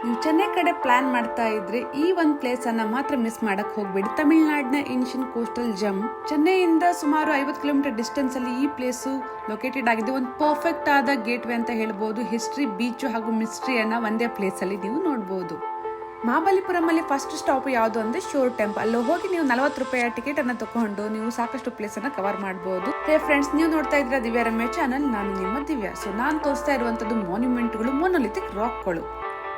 ನೀವು ಚೆನ್ನೈ ಕಡೆ ಪ್ಲಾನ್ ಮಾಡ್ತಾ ಇದ್ರೆ ಈ ಒಂದು ಪ್ಲೇಸ್ ಅನ್ನ ಮಾತ್ರ ಮಿಸ್ ಮಾಡಕ್ ಹೋಗ್ಬೇಡಿ. ತಮಿಳುನಾಡಿನ ಏನ್ಷಿಯನ್ ಕೋಸ್ಟಲ್ ಜಮ್, ಚೆನ್ನೈಯಿಂದ ಸುಮಾರು 50 ಕಿಲೋಮೀಟರ್ ಡಿಸ್ಟೆನ್ಸ್ ಅಲ್ಲಿ ಈ ಪ್ಲೇಸ್ ಲೊಕೇಟೆಡ್ ಆಗಿದೆ. ಒಂದು ಪರ್ಫೆಕ್ಟ್ ಆದ ಗೇಟ್ ವೇ ಅಂತ ಹೇಳ್ಬಹುದು. ಹಿಸ್ಟ್ರಿ, ಬೀಚ್ ಹಾಗೂ ಮಿಸ್ಟ್ರಿಯನ್ನ ಒಂದೇ ಪ್ಲೇಸ್ ಅಲ್ಲಿ ನೀವು ನೋಡಬಹುದು. ಮಹಾಬಲಿಪುರಂ ಅಲ್ಲಿ ಫಸ್ಟ್ ಸ್ಟಾಪ್ ಯಾವುದು ಅಂದ್ರೆ ಶೋರ್ ಟೆಂಪಲ್. ಅಲ್ಲಿ ಹೋಗಿ ನೀವು 40 ರೂಪಾಯಿ ಟಿಕೆಟ್ ಅನ್ನ ತಗೊಂಡು ನೀವು ಸಾಕಷ್ಟು ಪ್ಲೇಸ್ ಅನ್ನ ಕವರ್ ಮಾಡಬಹುದು. ಹೇ ಫ್ರೆಂಡ್ಸ್, ನೀವು ನೋಡ್ತಾ ಇದ್ರ ದಿವ್ಯಾ ರಮೇಶ್ ಚಾನಲ್. ನಾನು ನಿಮ್ಮ ದಿವ್ಯಾ. ಸೊ ನಾನು ತೋರಿಸ್ತಾ ಇರುವಂತದ್ದು ಮಾನ್ಯುಮೆಂಟ್ಗಳು, ಮೊನೊಲಿಥಿಕ್ ರಾಕ್ಗಳು.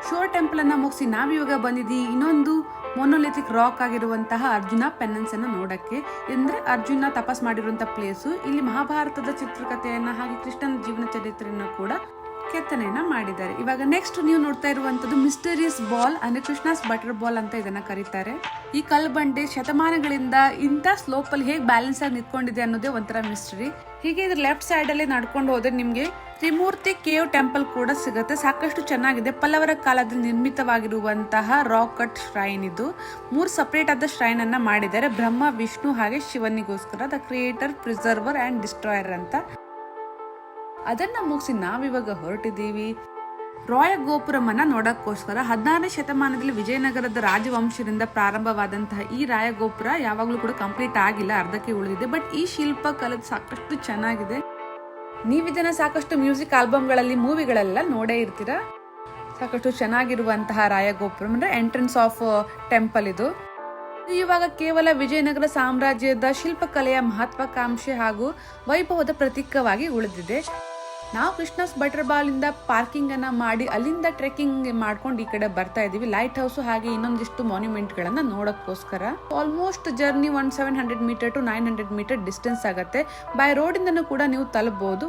ಶೋರ್ ಟೆಂಪಲ್ ಅನ್ನ ಮುಗಿಸಿ ನಾವಿವಾಗ ಬಂದಿದ್ದೀವಿ ಇನ್ನೊಂದು ಮೊನೊಲಿಥಿಕ್ ರಾಕ್ ಆಗಿರುವಂತಹ ಅರ್ಜುನ ಪೆನ್ನನ್ಸ್ ಅನ್ನ ನೋಡಕ್ಕೆ. ಅಂದ್ರೆ ಅರ್ಜುನ ತಪಸ್ ಮಾಡಿರುವಂತಹ ಪ್ಲೇಸು. ಇಲ್ಲಿ ಮಹಾಭಾರತದ ಚಿತ್ರಕಥೆಯನ್ನ ಹಾಗೆ ಕೃಷ್ಣನ ಜೀವನ ಚರಿತ್ರೆಯನ್ನ ಕೂಡ ಕೆತ್ತನೆಯನ್ನ ಮಾಡಿದ್ದಾರೆ. ಇವಾಗ ನೆಕ್ಸ್ಟ್ ನೀವು ನೋಡ್ತಾ ಇರುವಂತದ್ದು ಮಿಸ್ಟರೀಸ್ ಬಾಲ್, ಅಂದ್ರೆ ಕೃಷ್ಣಾಸ್ ಬಟರ್ ಬಾಲ್ ಅಂತ ಇದನ್ನ ಕರೀತಾರೆ. ಈ ಕಲ್ಲು ಬಂಡೆ ಶತಮಾನಗಳಿಂದ ಇಂಥ ಸ್ಲೋಪ್ ಅಲ್ಲಿ ಹೇಗೆ ಬ್ಯಾಲೆನ್ಸ್ ಆಗಿ ನಿಂತ್ಕೊಂಡಿದೆ ಅನ್ನೋದೇ ಒಂಥರ ಮಿಸ್ಟರಿ. ಹೀಗೆ ಇದ್ರ ಲೆಫ್ಟ್ ಸೈಡ್ ಅಲ್ಲಿ ನಡ್ಕೊಂಡು ಹೋದ್ರೆ ನಿಮ್ಗೆ ತ್ರಿಮೂರ್ತಿ ಕೇವ್ ಟೆಂಪಲ್ ಕೂಡ ಸಿಗುತ್ತೆ. ಸಾಕಷ್ಟು ಚೆನ್ನಾಗಿದೆ. ಪಲ್ಲವರ ಕಾಲದಲ್ಲಿ ನಿರ್ಮಿತವಾಗಿರುವಂತಹ ರಾಕ್ ಕಟ್ ಶ್ರೈನ್ ಇದು. 3 ಸಪರೇಟ್ ಆದ ಶ್ರೈನ್ ಅನ್ನ ಮಾಡಿದ್ದಾರೆ. ಬ್ರಹ್ಮ, ವಿಷ್ಣು ಹಾಗೆ ಶಿವನಿಗೋಸ್ಕರ. ದ ಕ್ರಿಯೇಟರ್, ಪ್ರಿಸರ್ವರ್ ಅಂಡ್ ಡಿಸ್ಟ್ರಾಯರ್ ಅಂತ. ಅದನ್ನ ಮುಗಿಸಿ ನಾವಿವಾಗ ಹೊರಟಿದ್ದೀವಿ ರಾಯ ಗೋಪುರಂ ಅನ್ನ ನೋಡಕ್ಕೋಸ್ಕರ. 16ನೇ ಶತಮಾನದಲ್ಲಿ ವಿಜಯನಗರದ ರಾಜವಂಶದಿಂದ ಪ್ರಾರಂಭವಾದಂತಹ ಈ ರಾಯ ಗೋಪುರ ಯಾವಾಗ್ಲೂ ಕೂಡ ಕಂಪ್ಲೀಟ್ ಆಗಿಲ್ಲ, ಅರ್ಧಕ್ಕೆ ಉಳಿದಿದೆ. ಬಟ್ ಈ ಶಿಲ್ಪ ಕಲೆ ಸಾಕಷ್ಟು ಚೆನ್ನಾಗಿದೆ. ನೀವಿದನ್ನ ಸಾಕಷ್ಟು ಮ್ಯೂಸಿಕ್ ಆಲ್ಬಮ್ಗಳಲ್ಲಿ, ಮೂವಿಗಳೆಲ್ಲ ನೋಡೇ ಇರ್ತೀರಾ. ಸಾಕಷ್ಟು ಚೆನ್ನಾಗಿರುವಂತಹ ರಾಯ ಗೋಪುರಂ ಅಂದ್ರೆ ಎಂಟ್ರೆನ್ಸ್ ಆಫ್ ಟೆಂಪಲ್ ಇದು. ಇವಾಗ ಕೇವಲ ವಿಜಯನಗರ ಸಾಮ್ರಾಜ್ಯದ ಶಿಲ್ಪಕಲೆಯ ಮಹತ್ವಾಕಾಂಕ್ಷೆ ಹಾಗೂ ವೈಭವದ ಪ್ರತೀಕವಾಗಿ ಉಳಿದಿದೆ. ನಾವು ಕೃಷ್ಣಾಸ್ ಬಟರ್ ಬಾಲ್ ಇಂದ ಪಾರ್ಕಿಂಗ್ ಅನ್ನ ಮಾಡಿ ಅಲ್ಲಿಂದ ಟ್ರೆಕ್ಕಿಂಗ್ ಮಾಡ್ಕೊಂಡು ಈ ಕಡೆ ಬರ್ತಾ ಇದೀವಿ. ಲೈಟ್ ಹೌಸ್ ಹಾಗೆ ಇನ್ನೊಂದಿಷ್ಟು ಮಾನ್ಯುಮೆಂಟ್ ಗಳನ್ನ ನೋಡಕ್ಕೋಸ್ಕರ. Almost journey 700 metre to 900 metre distance ಆಗುತ್ತೆ. ಬೈ ರೋಡ್ ಇಂದನೂ ಕೂಡ ನೀವು ತಲುಪಬಹುದು.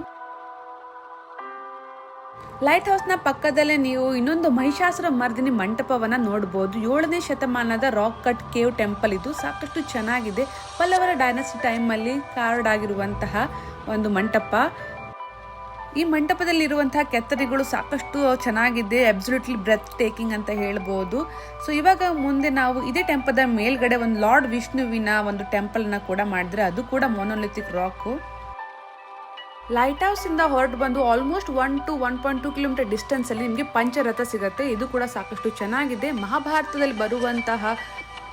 ಲೈಟ್ ಹೌಸ್ ನ ಪಕ್ಕದಲ್ಲೇ ನೀವು ಇನ್ನೊಂದು ಮಹಿಷಾಸುರ ಮರ್ದಿನಿ ಮಂಟಪವನ್ನ ನೋಡಬಹುದು. 7ನೇ ಶತಮಾನದ ರಾಕ್ ಕಟ್ ಕೇವ್ ಟೆಂಪಲ್ ಇದು. ಸಾಕಷ್ಟು ಚೆನ್ನಾಗಿದೆ. ಪಲ್ಲವರ ಡೈನಸ್ಟಿ ಟೈಮ್ ಅಲ್ಲಿ ಕಾರ್ಡ್ ಆಗಿರುವಂತಹ ಒಂದು ಮಂಟಪ. ಈ ಮಂಟಪದಲ್ಲಿ ಇರುವಂತಹ ಕೆತ್ತನೆಗಳು ಸಾಕಷ್ಟು ಚೆನ್ನಾಗಿದೆ. ಅಬ್ಸಲ್ಯೂಟ್ಲಿ ಬ್ರೆತ್ ಟೇಕಿಂಗ್ ಅಂತ ಹೇಳ್ಬಹುದು. ಸೊ ಇವಾಗ ಮುಂದೆ ನಾವು ಇದೇ ಟೆಂಪಲ್ ಮೇಲ್ಗಡೆ ಒಂದು ಲಾರ್ಡ್ ವಿಷ್ಣುವಿನ ಒಂದು ಟೆಂಪಲ್ ನ ಕೂಡ ಮಾಡಿದ್ರೆ, ಅದು ಕೂಡ ಮೊನೊಲಿಥಿಕ್ ರಾಕ್. ಲೈಟ್ ಹೌಸ್ ಇಂದ ಹೊರಟು ಬಂದು ಆಲ್ಮೋಸ್ಟ್ 1 to 1.2 ಕಿಲೋಮೀಟರ್ ಡಿಸ್ಟೆನ್ಸ್ ಅಲ್ಲಿ ನಿಮಗೆ ಪಂಚರಥ ಸಿಗುತ್ತೆ. ಇದು ಕೂಡ ಸಾಕಷ್ಟು ಚೆನ್ನಾಗಿದೆ. ಮಹಾಭಾರತದಲ್ಲಿ ಬರುವಂತಹ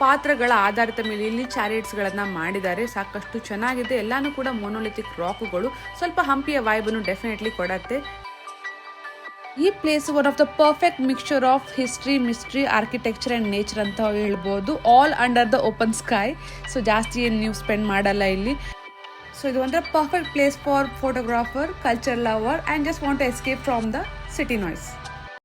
ಪಾತ್ರಗಳ ಆಧಾರಿತ ಮೇಲೆ ಇಲ್ಲಿ ಚಾರಿಯಟ್ಸ್ ಗಳನ್ನ ಮಾಡಿದ್ದಾರೆ. ಸಾಕಷ್ಟು ಚೆನ್ನಾಗಿದೆ. ಎಲ್ಲಾನು ಕೂಡ ಮೊನೊಲಿಥಿಕ್ ರಾಕ್ಗಳು. ಸ್ವಲ್ಪ ಹಂಪಿಯ ವೈಬನ್ನು ಡೆಫಿನೆಟ್ಲಿ ಕೊಡತ್ತೆ. ಈ place one of the perfect mixture of history, mystery, architecture and nature ಅಂತ ಹೇಳ್ಬೋದು. All under the open sky. So ಜಾಸ್ತಿ ಏನು ನೀವು ಸ್ಪೆಂಡ್ ಮಾಡಲ್ಲ ಇಲ್ಲಿ. So ಇದು ಒಂಥರ perfect place for photographer, culture lover and just want to escape from the city noise.